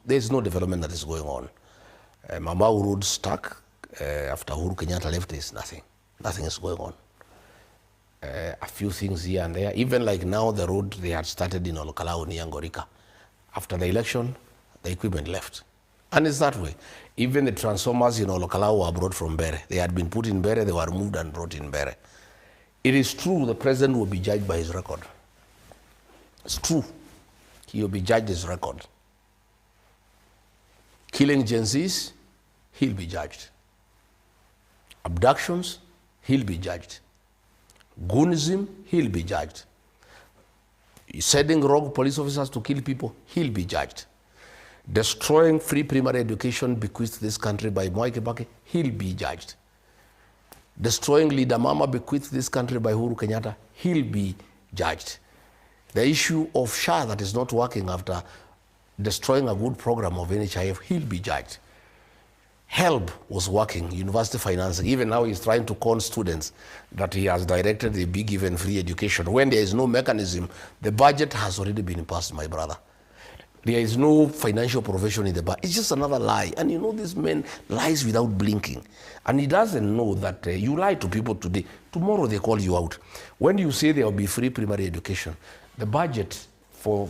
There is no development that is going on. Mamau Road stuck after Uhuru Kenyatta left. There is nothing. Nothing is going on. A few things here and there. Even like now, the road they had started in Olokalao near Ngorika. After the election, the equipment left. And it's that way. Even the transformers in Olokalao were brought from Bere. They had been put in Bere, they were removed and brought in Bere. It is true the president will be judged by his record. It's true. He will be judged his record. Killing Gen Zs, he'll be judged. Abductions, he'll be judged. Goonism, he'll be judged. Sending rogue police officers to kill people, he'll be judged. Destroying free primary education bequeathed to this country by Mwai Kibaki, he'll be judged. Destroying Leader Mama bequeathed to this country by Uhuru Kenyatta, he'll be judged. The issue of SHA that is not working after destroying a good program of NHIF, he'll be judged. HELB was working, university financing. Even now he's trying to con students that he has directed they be given free education. When there is no mechanism, the budget has already been passed, my brother. There is no financial provision in the budget. It's just another lie. And you know this man lies without blinking. And he doesn't know that you lie to people today. Tomorrow they call you out. When you say there will be free primary education, the budget for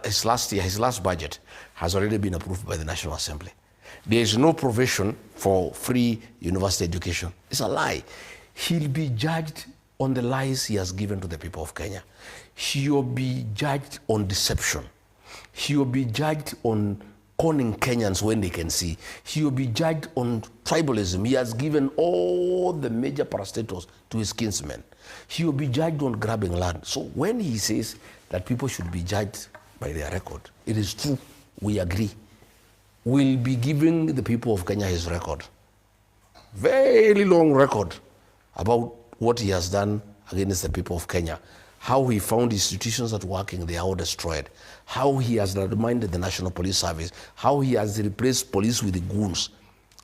his last budget has already been approved by the National Assembly. There is no provision for free university education. It's a lie. He'll be judged on the lies he has given to the people of Kenya. He will be judged on deception. He will be judged on conning Kenyans when they can see. He will be judged on tribalism. He has given all the major parastatals to his kinsmen. He will be judged on grabbing land. So when he says that people should be judged by their record, it is true. We agree. We'll be giving the people of Kenya his record. Very long record about what he has done against the people of Kenya. How he found institutions that were working, they are all destroyed. How he has undermined the National Police Service. How he has replaced police with the goons.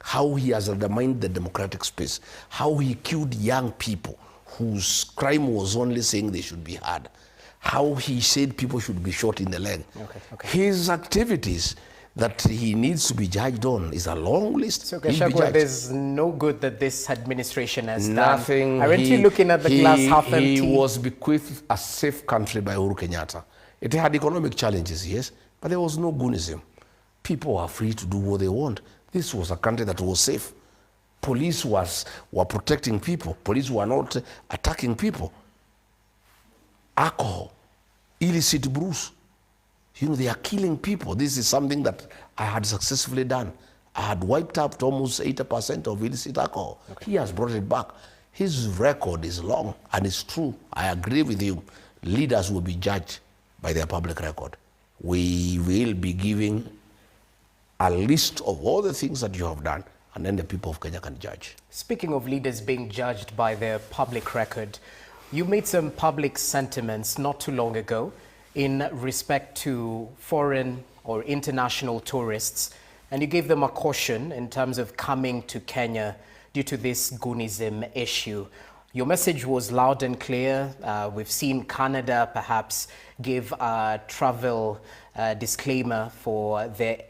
How he has undermined the democratic space. How he killed young people whose crime was only saying they should be heard. How he said people should be shot in the leg. Okay. His activities that he needs to be judged on is a long list. So Gachagua, there's no good that this administration has Nothing. done. Aren't you looking at the glass half empty? He was bequeathed a safe country by Uhuru Kenyatta. It had economic challenges, yes, but there was no goonism. People are free to do what they want. This was a country that was safe. Police were protecting people. Police were not attacking people. Alcohol, illicit brews. You know, they are killing people. This is something that I had successfully done. I had wiped out almost 80% of illicit alcohol. Okay. He has brought it back. His record is long and it's true. I agree with you. Leaders will be judged by their public record. We will be giving a list of all the things that you have done, and then the people of Kenya can judge. Speaking of leaders being judged by their public record, you made some public sentiments not too long ago in respect to foreign or international tourists, and you gave them a caution in terms of coming to Kenya due to this Goonism issue. Your message was loud and clear. We've seen Canada perhaps give a travel disclaimer for their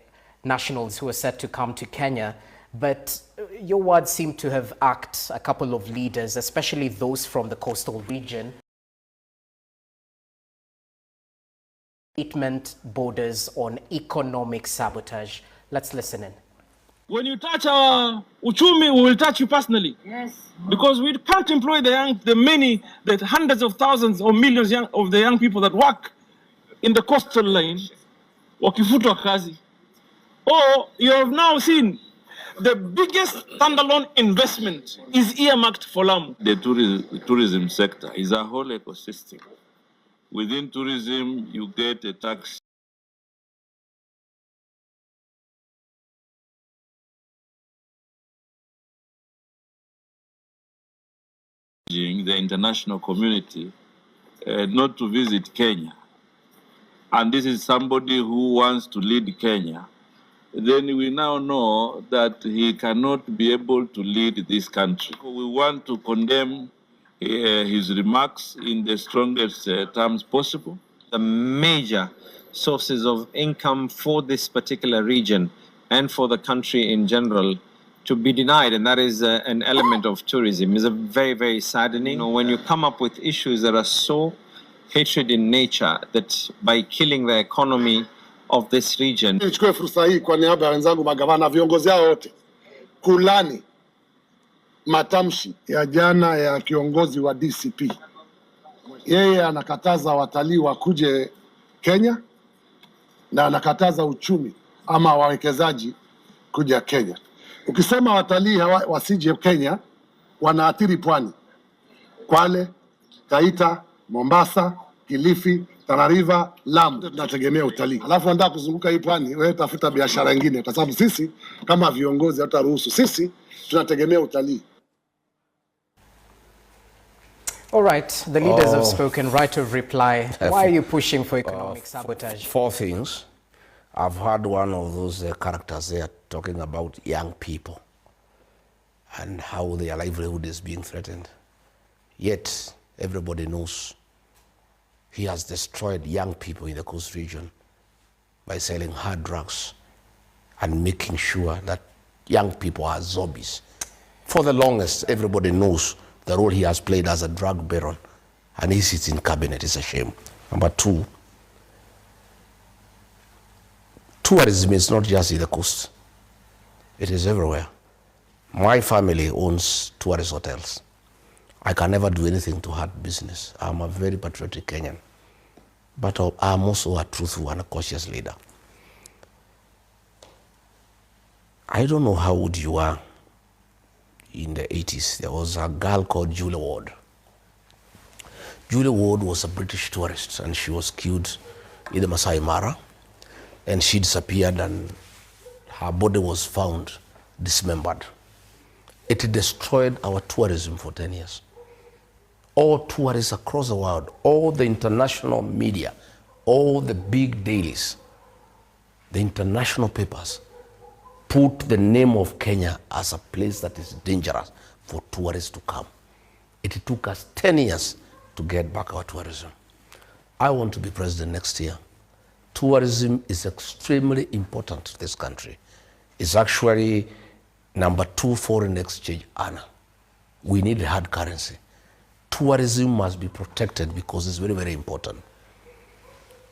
nationals who are set to come to Kenya, but your words seem to have irked a couple of leaders, especially those from the coastal region. Statement borders on economic sabotage. Let's listen in. When you touch our uchumi, we will touch you personally. Yes. Because we can't employ the hundreds of thousands or millions of the young people that work in the coastal line, wakifutwa kazi. Or you have now seen the biggest standalone investment is earmarked for Lamu. The tourism sector is a whole ecosystem. Within tourism, you get a tax. The international community not to visit Kenya. And this is somebody who wants to lead Kenya. Then we now know that he cannot be able to lead this country. We want to condemn his remarks in the strongest terms possible. The major sources of income for this particular region and for the country in general to be denied, and that is an element of tourism. It's a very, very saddening. You know, when you come up with issues that are so hatred in nature, that by killing the economy of this region. Nichukue fursa hii kwa niaba ya wenzangu magavana, viongozi hao wote, kulani matamshi ya jana ya kiongozi wa DCP. Yeye anakataza watalii wakuje Kenya na anakataza uchumi ama wawekezaji kuja Kenya. Ukisema watalii wasije Kenya, wanaathiri pwani. Kwale, Taita, Mombasa, Kilifi, Tana River, Lamu, tunategemea utalii. Alafu anataka kuzunguka hii pwani, wewe tafuta biashara nyingine, kwa sababu sisi kama viongozi hataruhusu. Sisi tunategemea utalii. All right, the leaders have spoken. Right of reply. Why are you pushing for economic sabotage? 4 things. I've heard one of those characters there talking about young people and how their livelihood is being threatened. Yet, everybody knows he has destroyed young people in the coast region by selling hard drugs and making sure that young people are zombies. For the longest, everybody knows the role he has played as a drug baron, and he sits in cabinet. It's a shame. Number 2, tourism is not just in the coast. It is everywhere. My family owns tourist hotels. I can never do anything to hurt business. I'm a very patriotic Kenyan, but I'm also a truthful and a cautious leader. I don't know how old you are. In the 80s, there was a girl called Julia Ward. Julia Ward was a British tourist, and she was killed in the Masai Mara, and she disappeared, and her body was found dismembered. It destroyed our tourism for 10 years. All tourists across the world, all the international media, all the big dailies, the international papers, put the name of Kenya as a place that is dangerous for tourists to come. It took us 10 years to get back our tourism. I want to be president next year. Tourism is extremely important to this country. It's actually number 2 foreign exchange earner. We need hard currency. Tourism must be protected because it's very, very important.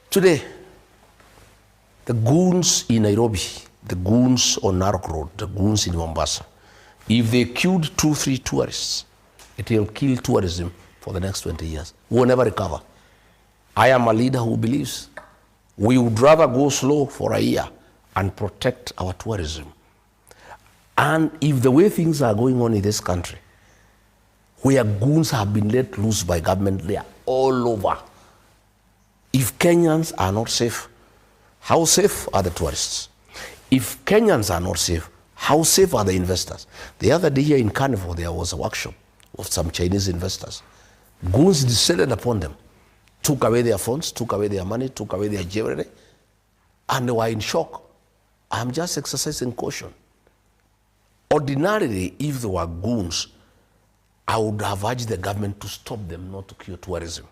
Today, the goons in Nairobi, the goons on Narok Road, the goons in Mombasa, if they killed 2-3 tourists, it will kill tourism for the next 20 years. We will never recover. I am a leader who believes we would rather go slow for a year and protect our tourism. And if the way things are going on in this country, where goons have been let loose by government, they are all over. If Kenyans are not safe, how safe are the tourists? If Kenyans are not safe, how safe are the investors? The other day here in Carnival, there was a workshop of some Chinese investors. Goons descended upon them, took away their phones, took away their money, took away their jewelry, and they were in shock. I'm just exercising caution. Ordinarily, if there were goons, I would have urged the government to stop them, not to cure tourism.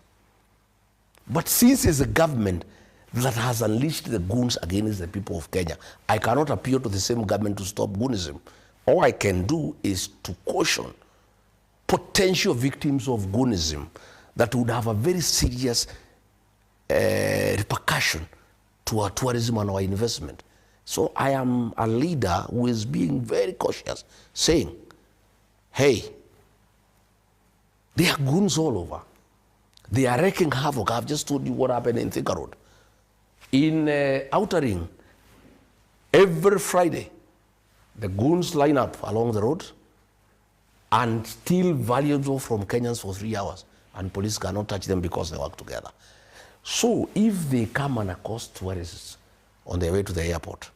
But since it's a government that has unleashed the goons against the people of Kenya, I cannot appeal to the same government to stop goonism. All I can do is to caution potential victims of goonism that would have a very serious repercussion to our tourism and our investment. So I am a leader who is being very cautious, saying, hey, there are goons all over. They are wreaking havoc. I've just told you what happened in Thika Road. In Outer Ring, every Friday, the goons line up along the road and steal valuables from Kenyans for 3 hours, and police cannot touch them because they work together. So if they come and accost tourists on their way to the airport,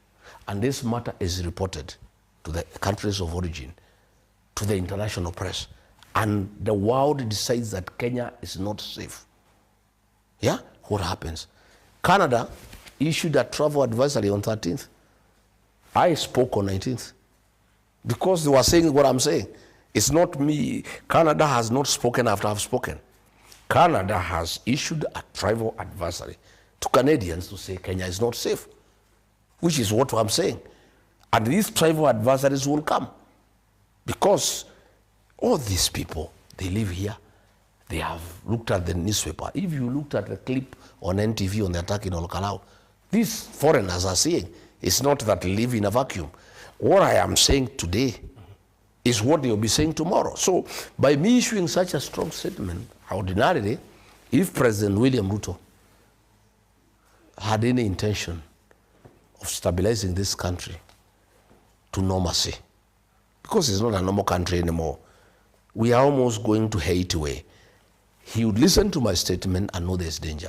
and this matter is reported to the countries of origin, to the international press, and the world decides that Kenya is not safe, yeah, what happens? Canada issued a travel advisory on 13th. I spoke on 19th because they were saying what I'm saying. It's not me. Canada has not spoken after I've spoken. Canada has issued a travel advisory to Canadians to say Kenya is not safe, which is what I'm saying. And these tribal adversaries will come because all these people, they live here. They have looked at the newspaper. If you looked at the clip on NTV on the attack in Olkalau, these foreigners are saying it's not that they live in a vacuum. What I am saying today is what they will be saying tomorrow. So by me issuing such a strong statement, ordinarily, if President William Ruto had any intention of stabilizing this country to normalcy, because it's not a normal country anymore, we are almost going to hate way. He would listen to my statement and know there's danger.